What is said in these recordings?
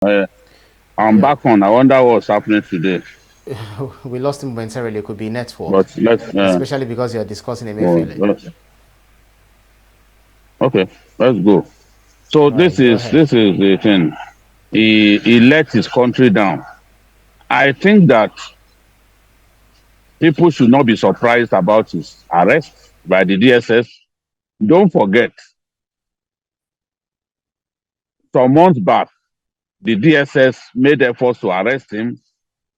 Uh, I'm Yeah, back on. I wonder what's happening today. we lost him momentarily. It could be network, But let's especially because you're discussing well, Emefiele. okay, let's go. So All right, go ahead. this is the thing. He let his country down. I think that people should not be surprised about his arrest by the DSS. Don't forget, some months back, the DSS made efforts to arrest him,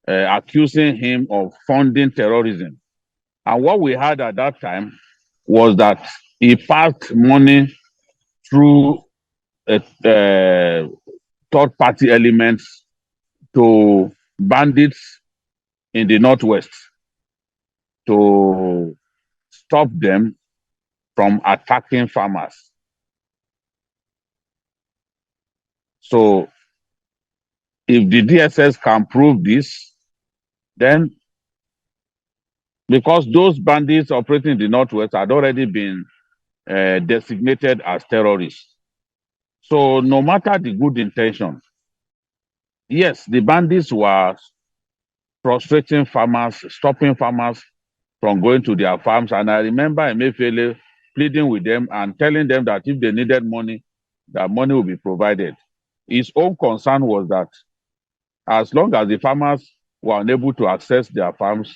accusing him of funding terrorism. And what we had at that time was that he passed money through third party elements to bandits in the northwest to stop them from attacking farmers. So if the DSS can prove this, then because those bandits operating in the northwest had already been designated as terrorists. So no matter the good intention, yes, the bandits were frustrating farmers, stopping farmers from going to their farms. And I remember Emefiele pleading with them and telling them that if they needed money, that money will be provided. His own concern was that as long as the farmers were unable to access their farms,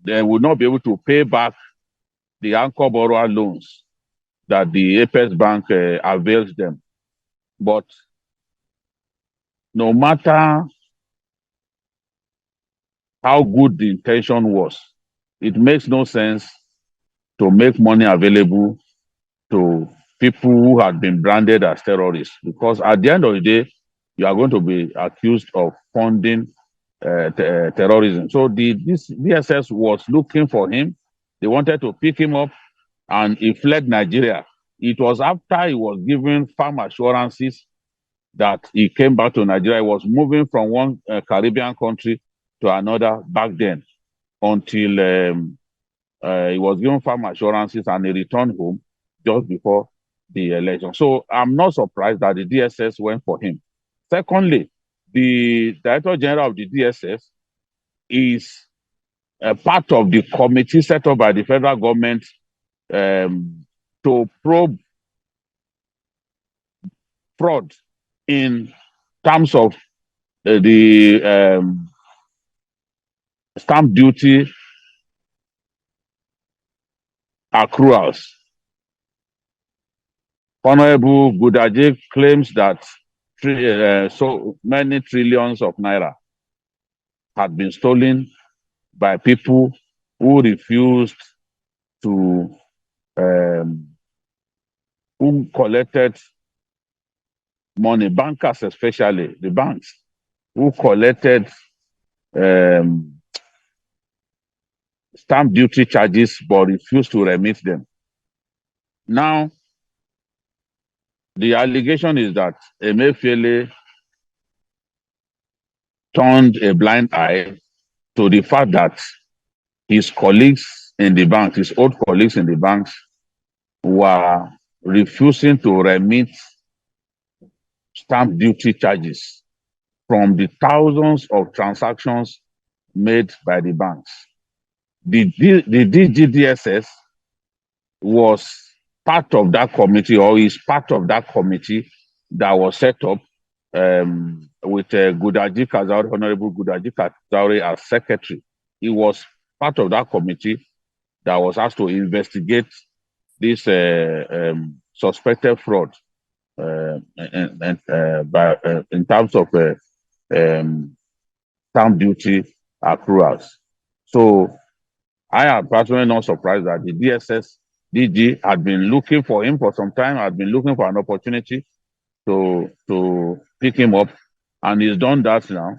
they would not be able to pay back the anchor borrower loans that the Apex Bank avails them. But no matter how good the intention was, it makes no sense to make money available to people who had been branded as terrorists. Because at the end of the day, you are going to be accused of funding terrorism. So this DSS was looking for him. They wanted to pick him up, and he fled Nigeria. It was after he was given farm assurances that he came back to Nigeria. He was moving from one Caribbean country to another back then until he was given farm assurances and he returned home just before the election. So I'm not surprised that the DSS went for him. Secondly, the Director General of the DSS is a part of the committee set up by the federal government to probe fraud in terms of the stamp duty accruals. Honorable Gudaji claims that so many trillions of naira had been stolen by people who refused to, um, who collected money, bankers especially, the banks, who collected um, stamp duty charges but refused to remit them. Now, the allegation is that Emefiele turned a blind eye to the fact that his colleagues in the banks, his old colleagues in the banks, were refusing to remit stamp duty charges from the thousands of transactions made by the banks. The DGDSS was part of that committee, or is part of that committee that was set up with Gudaji Kazauri, Honorable Gudaji Kazauri as secretary. He was part of that committee that was asked to investigate this suspected fraud in terms of stamp duty accruals. So I am personally not surprised that the DSS DG had been looking for him for some time, had been looking for an opportunity to pick him up, and he's done that now,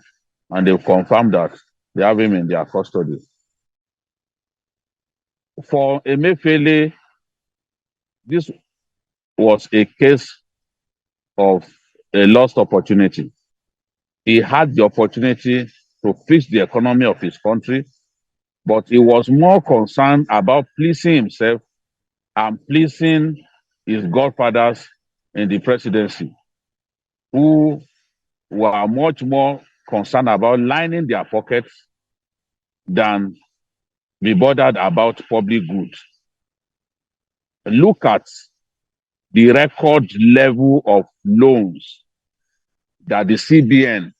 and they've confirmed that they have him in their custody. For Emefiele, this was a case of a lost opportunity. He had the opportunity to fix the economy of his country, but he was more concerned about pleasing himself and pleasing his godfathers in the presidency, who were much more concerned about lining their pockets than be bothered about public good. Look at the record level of loans that the CBN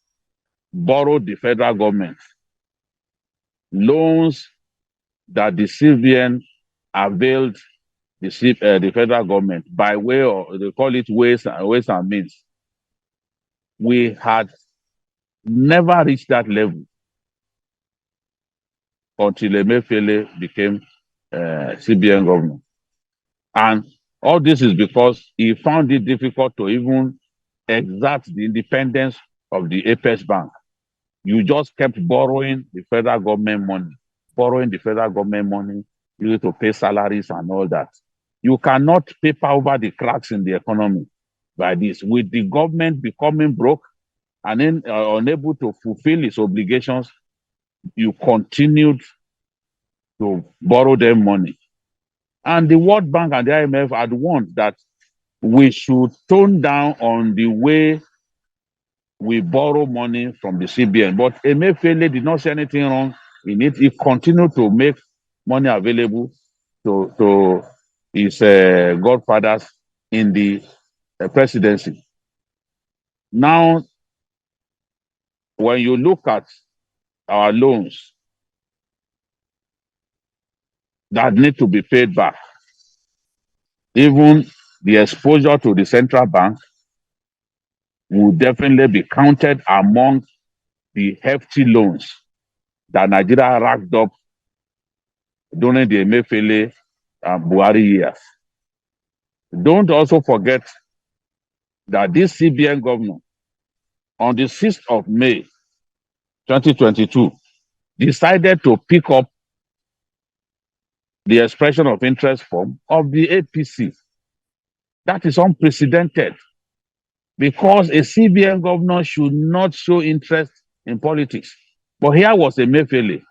borrowed the federal government. Loans that the CBN availed the federal government by way of, they call it ways and means. We had never reached that level until Emefiele became CBN governor. And all this is because he found it difficult to even exert the independence of the Apex Bank. You just kept borrowing the federal government money, use it to pay salaries and all that. You cannot paper over the cracks in the economy by this. With the government becoming broke and then unable to fulfill its obligations, you continued to borrow them money. And the World Bank and the IMF had warned that we should tone down on the way we borrow money from the CBN. But Emefiele did not say anything wrong in it. He continued to make money available to his godfathers in the presidency. Now, when you look at our loans that need to be paid back, even the exposure to the central bank will definitely be counted among the hefty loans that Nigeria racked up during the Emefiele and Buhari years. Don't also forget that this CBN governor, on the 6th of May 2022, decided to pick up the expression of interest form of the APC. That is unprecedented, because a CBN governor should not show interest in politics. But here was Emefiele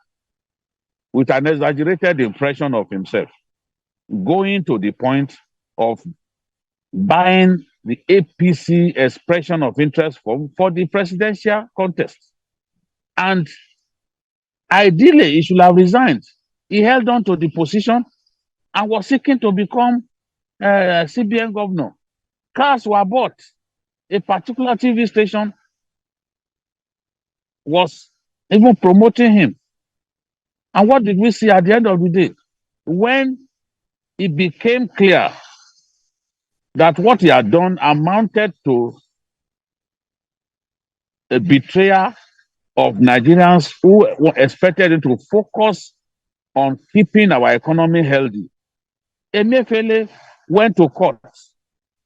with an exaggerated impression of himself, going to the point of buying the APC expression of interest form for the presidential contest. And ideally, he should have resigned. He held on to the position and was seeking to become CBN governor. Cars were bought. A particular TV station was even promoting him. And what did we see at the end of the day? When it became clear that what he had done amounted to a betrayal of Nigerians who expected him to focus on keeping our economy healthy, Emefiele went to court,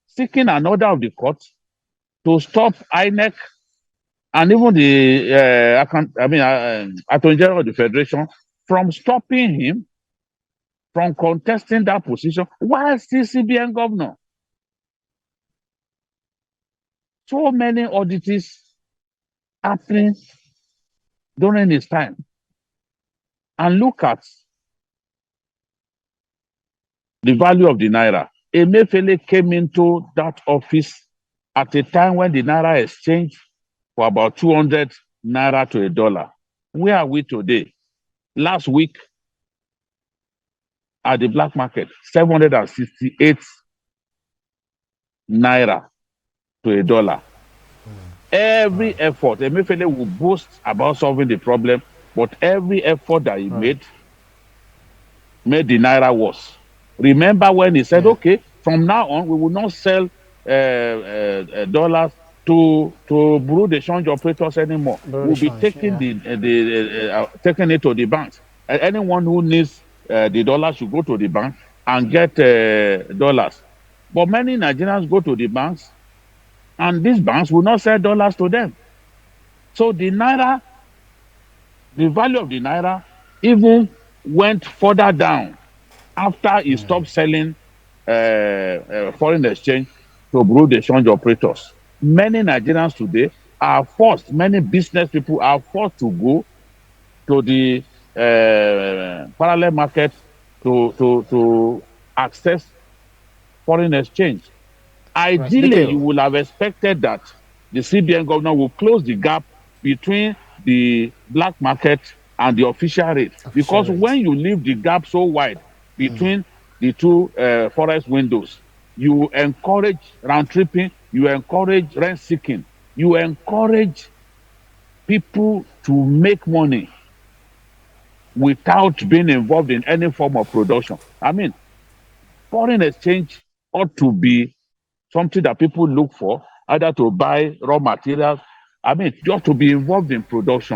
seeking an order of the court to stop INEC and even the Attorney General of the Federation from stopping him from contesting that position while still CBN governor. So many oddities happening during his time. And look at the value of the naira. Emefiele came into that office at a time when the naira exchanged for about 200 naira to a dollar. Where are we today? Last week at the black market, 768 naira to a dollar. Every effort, Emefiele will boast about solving the problem, but every effort that he made the naira worse. Remember when he said, okay, from now on, we will not sell dollars to bureau de change operators anymore. We'll be taking taking it to the banks. And anyone who needs the dollars should go to the bank and get dollars. But many Nigerians go to the banks, and these banks will not sell dollars to them. So the naira, the value of the naira even went further down after he stopped selling foreign exchange to bureau de change operators. Many Nigerians today are forced, many business people are forced to go to the parallel market to access foreign exchange. Ideally, you would have expected that the CBN governor will close the gap between the black market and the official rate. Because when you leave the gap so wide between the two forest windows, you encourage round tripping, you encourage rent seeking, you encourage people to make money without being involved in any form of production. I mean, foreign exchange ought to be something that people look for, either to buy raw materials. I mean, just to be involved in production.